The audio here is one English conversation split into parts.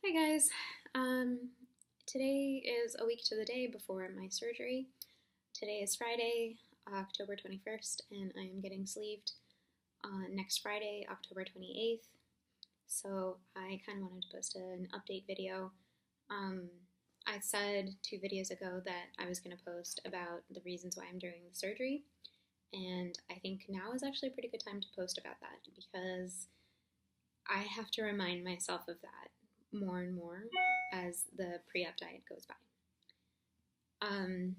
Hi guys. Um, Today is a week to the day before my surgery. Today is Friday, October 21st, and I am getting sleeved on next Friday, October 28th. So I kind of wanted to post an update video. Um, I said 2 videos ago that I was going to post about the reasons why I'm doing the surgery, and I think now is actually a pretty good time to post about that because I have to remind myself of that more and more as the pre-op diet goes by. Um,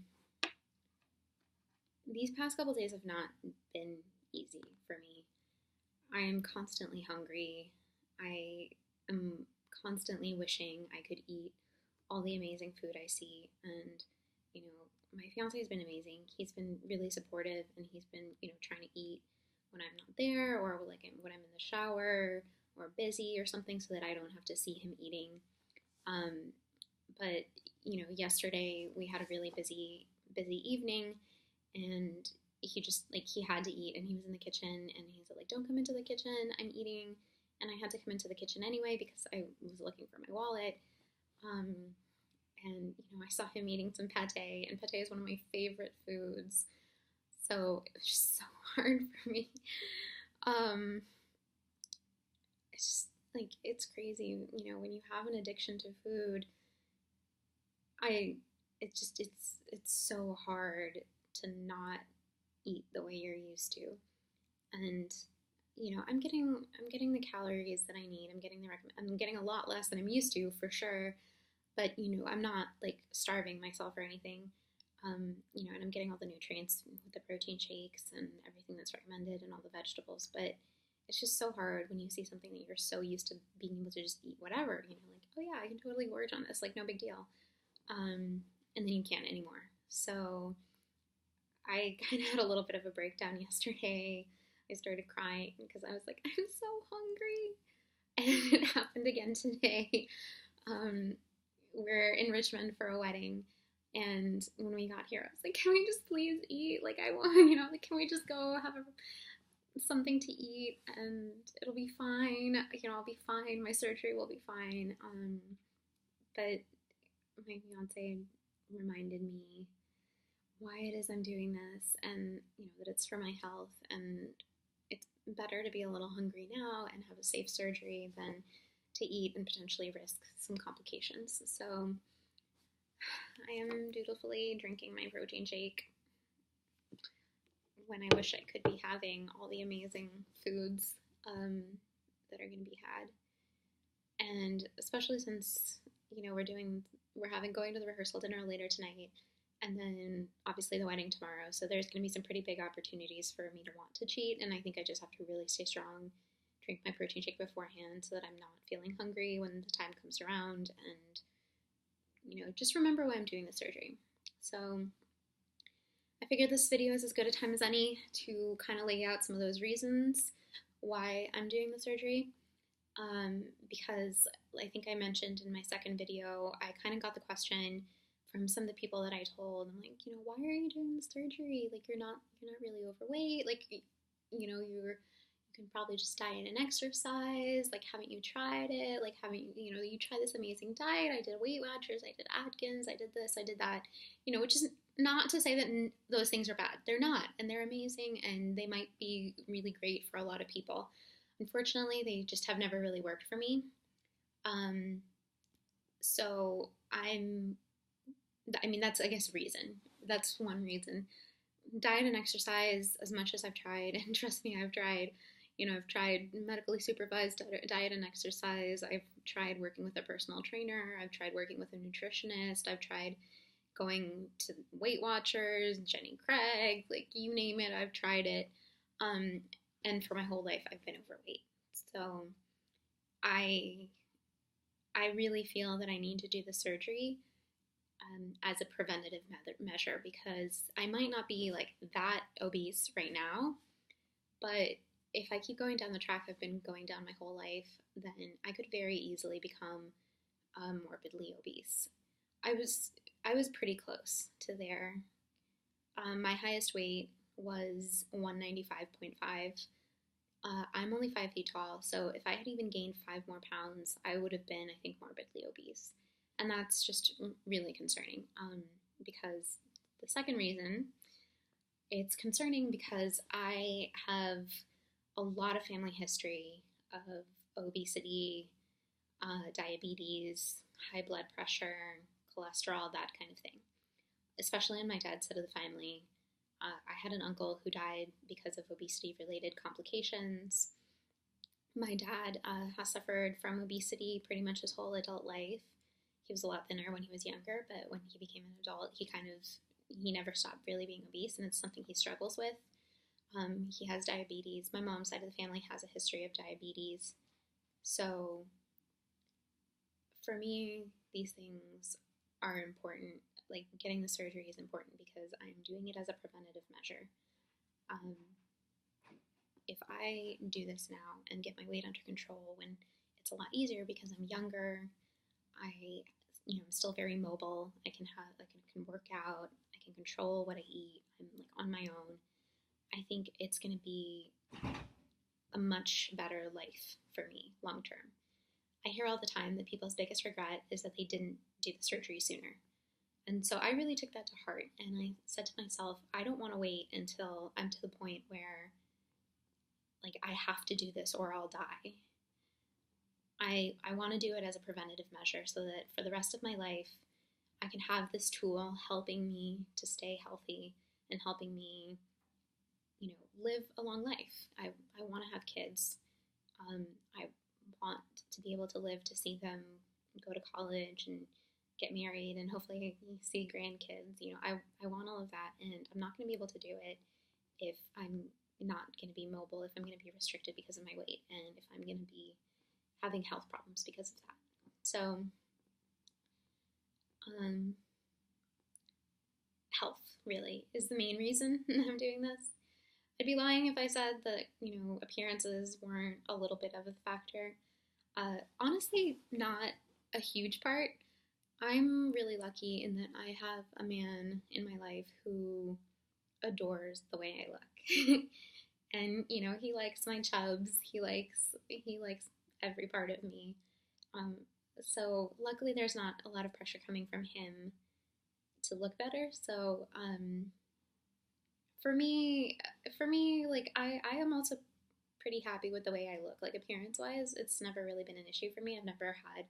these past couple days have not been easy for me. I am constantly hungry. I am constantly wishing I could eat all the amazing food I see. And, my fiance has been amazing. He's been really supportive and he's been, trying to eat when I'm not there or like when I'm in the shower or busy or something so that I don't have to see him eating. Um, but yesterday we had a really busy evening, and he just he had to eat, and he was in the kitchen, and he said don't come into the kitchen, I'm eating, and I had to come into the kitchen anyway because I was looking for my wallet. Um, and I saw him eating some pate, and pate is one of my favorite foods, so it was just so hard for me. Um, it's just it's crazy, when you have an addiction to food. I it's so hard to not eat the way you're used to. And I'm getting the calories that I need. I'm getting a lot less than I'm used to for sure, but I'm not starving myself or anything. And I'm getting all the nutrients with the protein shakes and everything that's recommended and all the vegetables, but it's just so hard when you see something that you're so used to being able to just eat whatever, oh yeah, I can totally gorge on this, no big deal. And then you can't anymore. So I kind of had a little bit of a breakdown yesterday. I started crying because I was like, I'm so hungry. And it happened again today. Um, we're in Richmond for a wedding. And when we got here, I was like, can we just please eat? I want, can we just go have something to eat and it'll be fine. I'll be fine. My surgery will be fine. But my fiance reminded me why it is I'm doing this, and that it's for my health, and it's better to be a little hungry now and have a safe surgery than to eat and potentially risk some complications. So I am dutifully drinking my protein shake when I wish I could be having all the amazing foods that are going to be had. And especially since we're going to the rehearsal dinner later tonight, and then obviously the wedding tomorrow. So there's going to be some pretty big opportunities for me to want to cheat, and I think I just have to really stay strong, drink my protein shake beforehand so that I'm not feeling hungry when the time comes around, and just remember why I'm doing the surgery. So I figured this video is as good a time as any to kind of lay out some of those reasons why I'm doing the surgery. Because I think I mentioned in my second video, I kind of got the question from some of the people that I told. I'm like, why are you doing the surgery? You're not really overweight. You can probably just diet and exercise. Haven't you tried it? Haven't you tried this amazing diet? I did Weight Watchers, I did Atkins, I did this, I did that. Which is not to say that those things are bad. They're not, and they're amazing, and they might be really great for a lot of people. Unfortunately, they just have never really worked for me. So that's, I guess, reason. That's one reason. Diet and exercise, as much as I've tried, and trust me, I've tried, I've tried medically supervised diet and exercise. I've tried working with a personal trainer. I've tried working with a nutritionist. I've tried going to Weight Watchers, Jenny Craig, you name it, I've tried it. And for my whole life, I've been overweight. So I really feel that I need to do the surgery as a preventative measure, because I might not be that obese right now, but if I keep going down the track I've been going down my whole life, then I could very easily become morbidly obese. I was pretty close to there. My highest weight was 195.5. I'm only 5 feet tall, so if I had even gained 5 more pounds, I would have been, I think, morbidly obese. And that's just really concerning, because the second reason, it's concerning because I have a lot of family history of obesity, diabetes, high blood pressure, cholesterol, that kind of thing, especially on my dad's side of the family. I had an uncle who died because of obesity related complications. My dad has suffered from obesity pretty much his whole adult life. He was a lot thinner when he was younger, but when he became an adult, he never stopped really being obese, and it's something he struggles with. He has diabetes. My mom's side of the family has a history of diabetes. So for me, these things are important. Like getting the surgery is important because I'm doing it as a preventative measure. Um, if I do this now and get my weight under control when it's a lot easier because I'm younger, I'm still very mobile. I can work out. I can control what I eat. I'm like on my own. I think it's going to be a much better life for me long term. I hear all the time that people's biggest regret is that they didn't do the surgery sooner. And so I really took that to heart and I said to myself, I don't want to wait until I'm to the point where like I have to do this or I'll die. I want to do it as a preventative measure so that for the rest of my life, I can have this tool helping me to stay healthy and helping me, live a long life. I want to have kids. I want to be able to live to see them go to college and get married and hopefully see grandkids. I want all of that, and I'm not going to be able to do it if I'm not going to be mobile, if I'm going to be restricted because of my weight, and if I'm going to be having health problems because of that. So, health really is the main reason I'm doing this. I'd be lying if I said that, appearances weren't a little bit of a factor. Honestly, not a huge part. I'm really lucky in that I have a man in my life who adores the way I look. And, he likes my chubs. He likes every part of me. So luckily there's not a lot of pressure coming from him to look better. So, for me, like I am also pretty happy with the way I look. Like appearance wise, it's never really been an issue for me. I've never had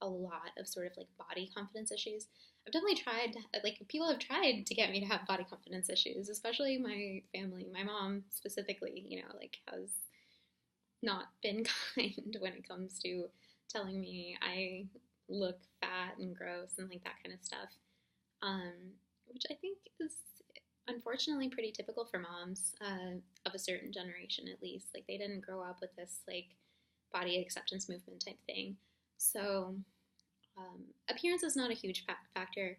a lot of sort of like body confidence issues. I've definitely tried, like people have tried to get me to have body confidence issues, especially my family. My mom specifically, like has not been kind when it comes to telling me I look fat and gross and like that kind of stuff. Which I think is unfortunately pretty typical for moms of a certain generation, at least. Like they didn't grow up with this like body acceptance movement type thing. So appearance is not a huge factor.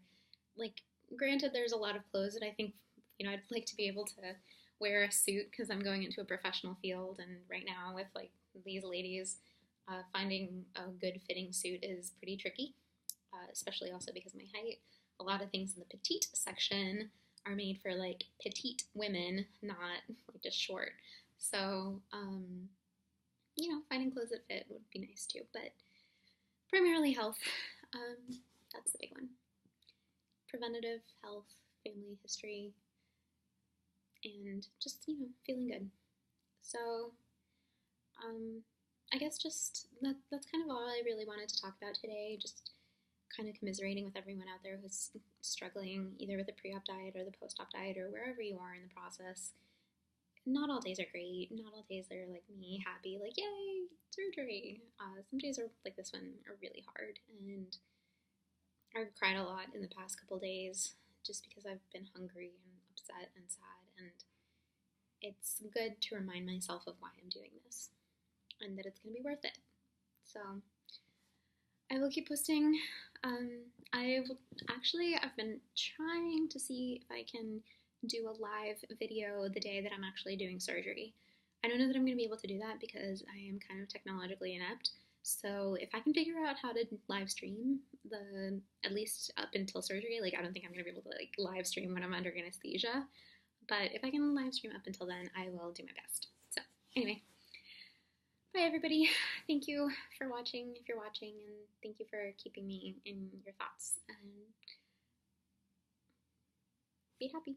Like, granted, there's a lot of clothes that I think I'd like to be able to wear a suit because I'm going into a professional field, and right now with like these ladies, finding a good fitting suit is pretty tricky, especially also because of my height. A lot of things in the petite section are made for like petite women, not like just short. So, finding clothes that fit would be nice too, but primarily health. That's the big one. Preventative health, family history, and just, feeling good. So, I guess just that's kind of all I really wanted to talk about today. Just kind of commiserating with everyone out there who's struggling either with the pre-op diet or the post-op diet or wherever you are in the process. Not all days are great. Not all days are like me happy, like yay, surgery. Some days are like this one are really hard, and I've cried a lot in the past couple days just because I've been hungry and upset and sad, and it's good to remind myself of why I'm doing this and that it's going to be worth it. So I will keep posting. I've been trying to see if I can do a live video the day that I'm actually doing surgery. I don't know that I'm going to be able to do that because I am kind of technologically inept. So if I can figure out how to live stream at least up until surgery, like I don't think I'm going to be able to like live stream when I'm under anesthesia, But if I can live stream up until then, I will do my best. So, anyway, bye everybody. Thank you for watching if you're watching, and thank you for keeping me in your thoughts. And be happy.